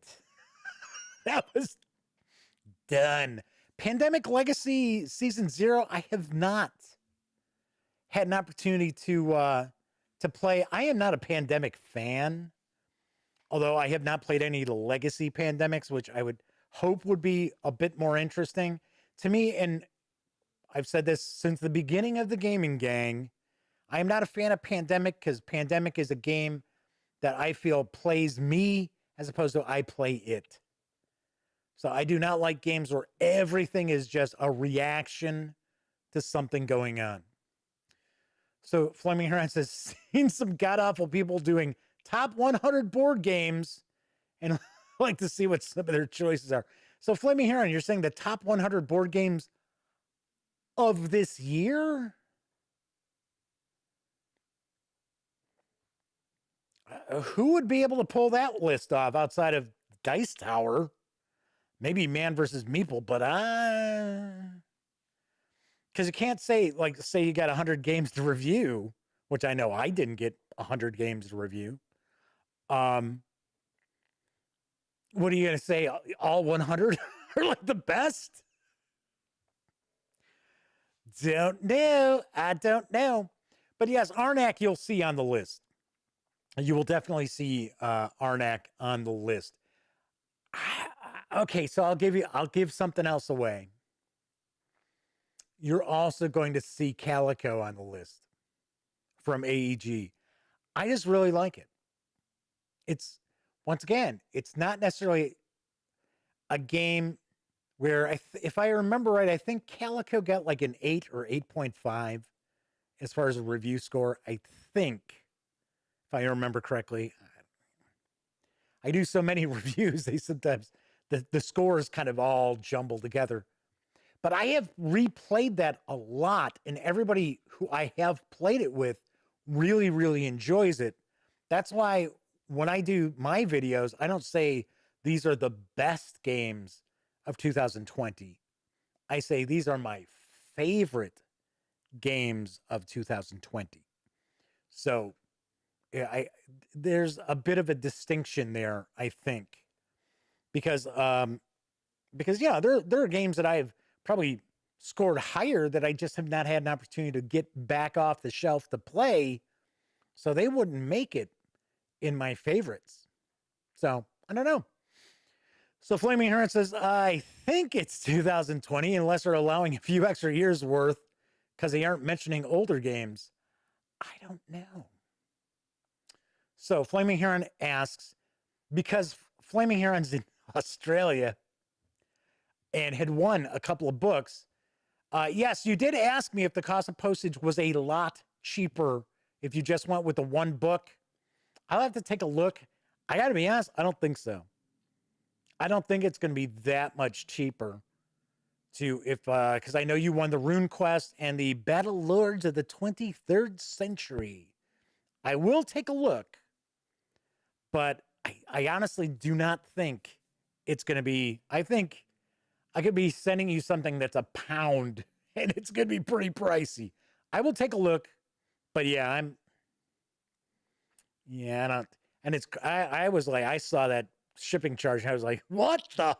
That was done. Pandemic Legacy Season 0, I have not had an opportunity to play. I am not a Pandemic fan, although I have not played any of the Legacy Pandemics, which I would hope would be a bit more interesting to me. And I've said this since the beginning of the gaming gang. I am not a fan of Pandemic because Pandemic is a game that I feel plays me as opposed to I play it. So I do not like games where everything is just a reaction to something going on. So Fleming Heron says, seen some god-awful people doing top 100 board games and I'd like to see what some of their choices are. So Fleming Heron, you're saying the top 100 board games of this year? who would be able to pull that list off outside of Dice Tower? Maybe Man versus Meeple, but because you can't say, like, say you got 100 games to review, which I know I didn't get 100 games to review. What are you going to say? All 100 are like the best? Don't know. I don't know. But yes, Arnak you'll see on the list. You will definitely see Arnak on the list. Okay, so I'll give something else away. You're also going to see Calico on the list from AEG. I just really like it. It's, once again, it's not necessarily a game where, if I remember right, I think Calico got like an 8 or 8.5 as far as a review score. I think, if I remember correctly. I do so many reviews, they sometimes, the scores kind of all jumble together. But I have replayed that a lot, and everybody who I have played it with really, really enjoys it. That's why when I do my videos, I don't say these are the best games of 2020. I say these are my favorite games of 2020. So there's a bit of a distinction there, I think, because yeah, there are games that I've probably scored higher that I just have not had an opportunity to get back off the shelf to play, so they wouldn't make it in my favorites. So I don't know. So Flaming Heron says, I think it's 2020 unless they're allowing a few extra years worth because they aren't mentioning older games. I don't know. So Flaming Heron asks, because Flaming Heron's in Australia and had won a couple of books. Yes, you did ask me if the cost of postage was a lot cheaper if you just went with the one book. I'll have to take a look. I got to be honest, I don't think so. I don't think it's going to be that much cheaper because I know you won the Rune Quest and the Battle Lords of the 23rd Century. I will take a look, but I honestly do not think it's going to be, I think I could be sending you something that's £1 and it's going to be pretty pricey. I will take a look, but yeah, I don't, and I was like, I saw that shipping charge and I was like, what the?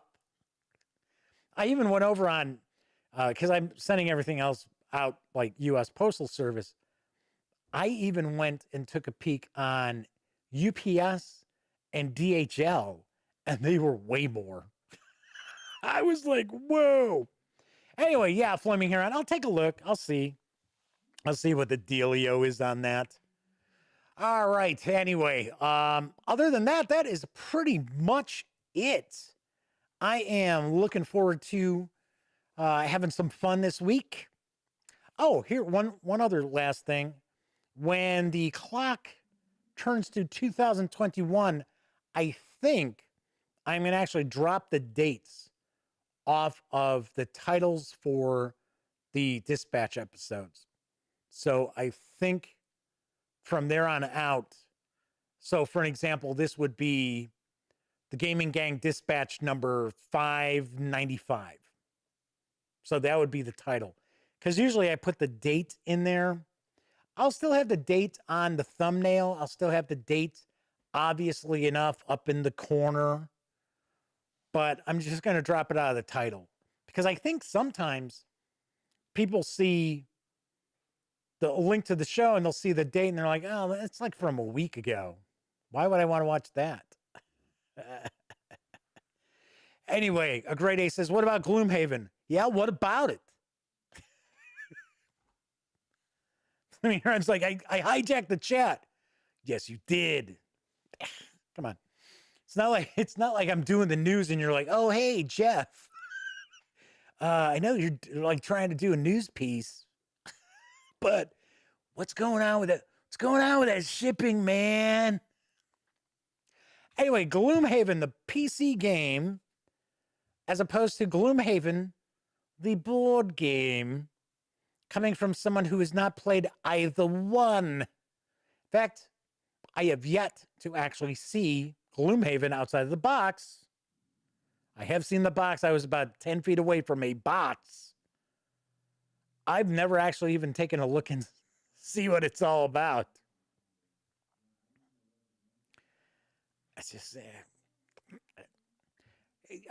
I even went over on, because I'm sending everything else out like U.S. Postal Service. I even went and took a peek on UPS and DHL, and they were way more. I was like, whoa. Anyway, yeah, Flaming Heron, I'll take a look. I'll see what the dealio is on that. All right. Anyway, other than that, that is pretty much it. I am looking forward to having some fun this week. Oh, here, one other last thing. When the clock turns to 2021, I think I'm going to actually drop the dates off of the titles for the dispatch episodes. So I think from there on out, so for an example, this would be the Gaming Gang Dispatch number 595. So that would be the title. Because usually I put the date in there. I'll still have the date on the thumbnail. I'll still have the date, obviously enough, up in the corner. But I'm just going to drop it out of the title. Because I think sometimes people see the link to the show and they'll see the date and they're like, oh, it's like from a week ago. Why would I want to watch that? Anyway, a Great A says, what about Gloomhaven? Yeah, what about it? I mean, Aaron's like, I hijacked the chat. Yes, you did. Come on. It's not like I'm doing the news and you're like, oh, hey, Jeff. I know you're like trying to do a news piece, but what's going on with it? What's going on with that shipping, man? Anyway, Gloomhaven, the PC game, as opposed to Gloomhaven, the board game, coming from someone who has not played either one. In fact, I have yet to actually see Gloomhaven outside of the box. I have seen the box. I was about 10 feet away from a box. I've never actually even taken a look and see what it's all about. It's just,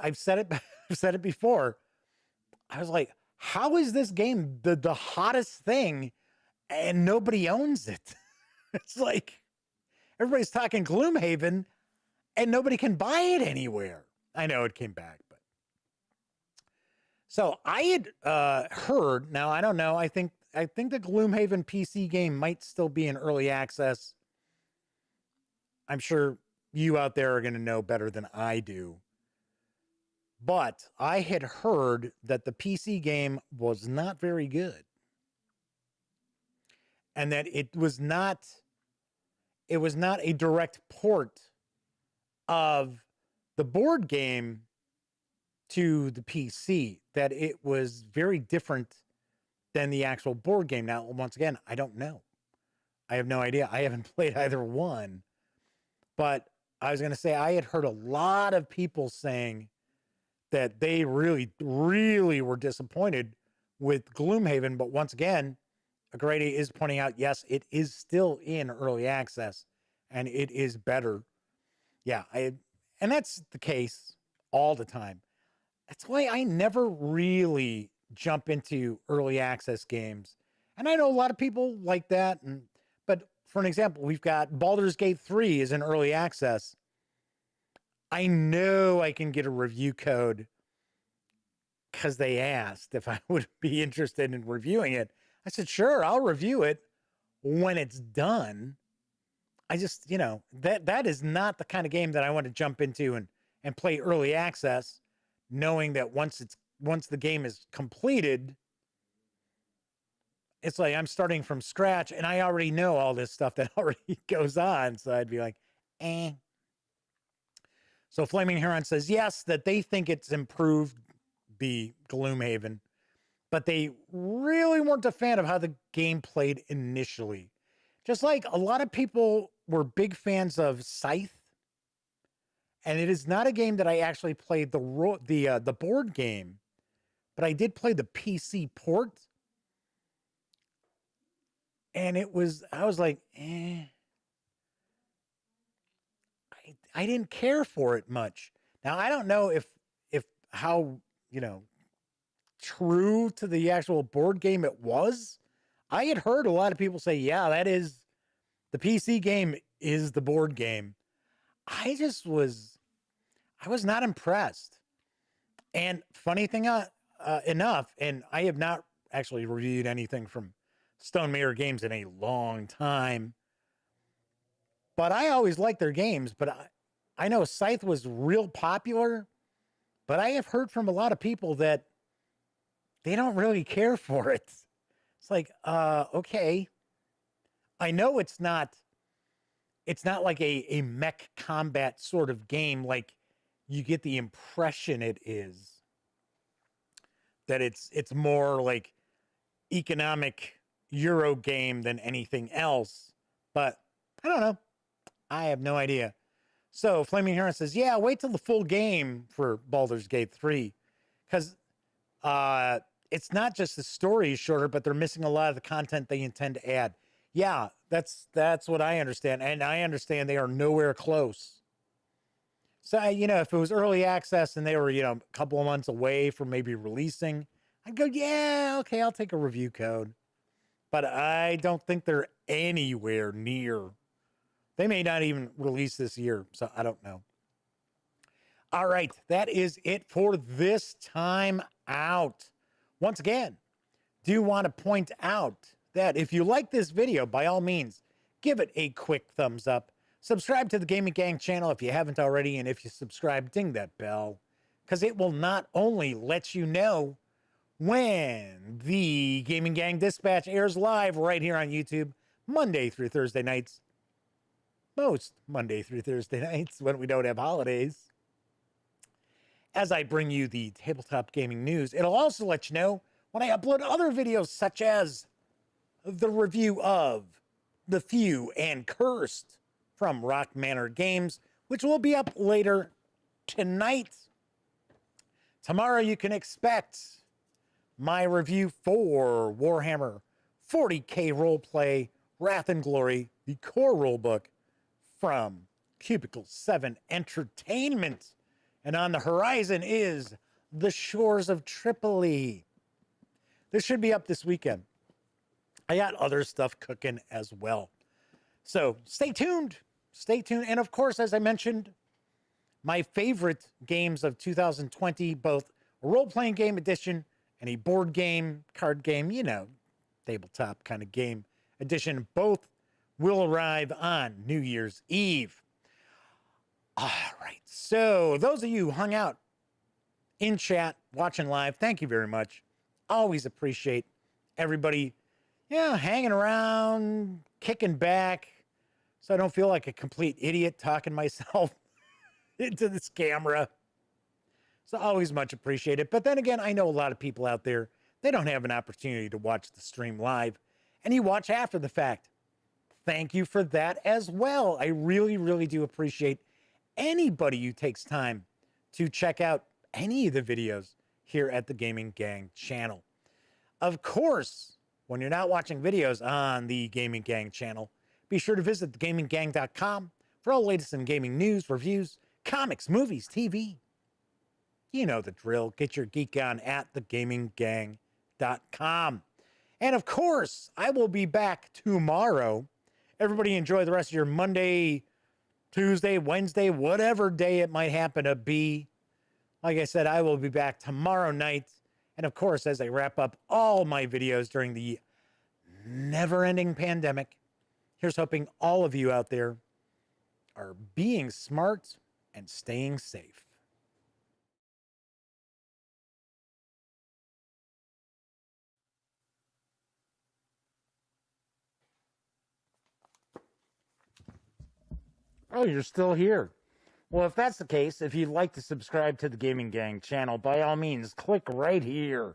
I've said it. I've said it before. I was like, how is this game the hottest thing and nobody owns it? It's like everybody's talking Gloomhaven and nobody can buy it anywhere. I know it came back, but so I had heard. Now I don't know. I think the Gloomhaven PC game might still be in early access. I'm sure you out there are going to know better than I do. But I had heard that the PC game was not very good. And that it was not a direct port of the board game to the PC, that it was very different than the actual board game. Now, once again, I don't know. I have no idea. I haven't played either one. But I was going to say, I had heard a lot of people saying that they really, really were disappointed with Gloomhaven. But once again, Agrady is pointing out, yes, it is still in early access and it is better. Yeah, and that's the case all the time. That's why I never really jump into early access games. And I know a lot of people like that. But for an example, we've got Baldur's Gate 3 is in early access. I know I can get a review code because they asked if I would be interested in reviewing it. I said, sure, I'll review it when it's done. I just, that is not the kind of game that I want to jump into and play early access, knowing that once the game is completed, it's like I'm starting from scratch and I already know all this stuff that already goes on. So I'd be like, eh. So Flaming Heron says, yes, that they think it's improved the Gloomhaven, but they really weren't a fan of how the game played initially. Just like a lot of people were big fans of Scythe, and it is not a game that I actually played the board game, but I did play the PC port, and I was like, I didn't care for it much. Now I don't know if how true to the actual board game it was. I had heard a lot of people say, yeah, that is the PC game is the board game. I was not impressed. And funny thing enough, and I have not actually reviewed anything from Stone Mirror Games in a long time, but I always liked their games. But I know Scythe was real popular, but I have heard from a lot of people that they don't really care for it. It's like, okay. I know it's not like a mech combat sort of game, like you get the impression it is. That it's more like economic Euro game than anything else. But I don't know. I have no idea. So Flaming Heron says, yeah, wait till the full game for Baldur's Gate 3. Because it's not just the story is shorter, but they're missing a lot of the content they intend to add. Yeah, that's what I understand. And I understand they are nowhere close. So, if it was early access and they were, a couple of months away from maybe releasing, I'd go, yeah, okay, I'll take a review code. But I don't think they're anywhere near. They may not even release this year, so I don't know. All right, that is it for this time out. Once again, do want to point out that if you like this video, by all means, give it a quick thumbs up. Subscribe to the Gaming Gang channel if you haven't already, and if you subscribe, ding that bell, because it will not only let you know when the Gaming Gang Dispatch airs live right here on YouTube, Monday through Thursday nights, most Monday through Thursday nights when we don't have holidays, as I bring you the tabletop gaming news. It'll also let you know when I upload other videos, such as the review of The Few and Cursed, from Rock Manor Games, which will be up later tonight. Tomorrow you can expect my review for Warhammer 40K Roleplay Wrath and Glory, the core rulebook from Cubicle 7 Entertainment. And on the horizon is The Shores of Tripoli. This should be up this weekend. I got other stuff cooking as well. So stay tuned. Stay tuned. And of course, as I mentioned, my favorite games of 2020, both a role-playing game edition and a board game, card game, you know, tabletop kind of game edition, both will arrive on New Year's Eve. All right. So those of you who hung out in chat, watching live, thank you very much. Always appreciate everybody, hanging around, kicking back, so I don't feel like a complete idiot talking myself into this camera. So always much appreciated. But then again, I know a lot of people out there, they don't have an opportunity to watch the stream live, and you watch after the fact. Thank you for that as well. I really, really do appreciate anybody who takes time to check out any of the videos here at the Gaming Gang channel. Of course, when you're not watching videos on the Gaming Gang channel, be sure to visit thegaminggang.com for all the latest in gaming news, reviews, comics, movies, TV. You know the drill. Get your geek on at thegaminggang.com. And of course, I will be back tomorrow. Everybody enjoy the rest of your Monday, Tuesday, Wednesday, whatever day it might happen to be. Like I said, I will be back tomorrow night. And of course, as I wrap up all my videos during the never-ending pandemic, here's hoping all of you out there are being smart and staying safe. Oh, you're still here. Well, if that's the case, if you'd like to subscribe to the Gaming Gang channel, by all means, click right here.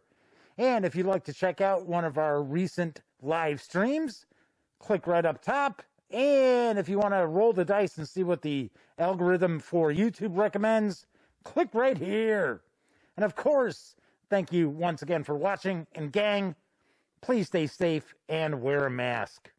And if you'd like to check out one of our recent live streams, click right up top. And if you want to roll the dice and see what the algorithm for YouTube recommends, click right here. And of course, thank you once again for watching. And gang, please stay safe and wear a mask.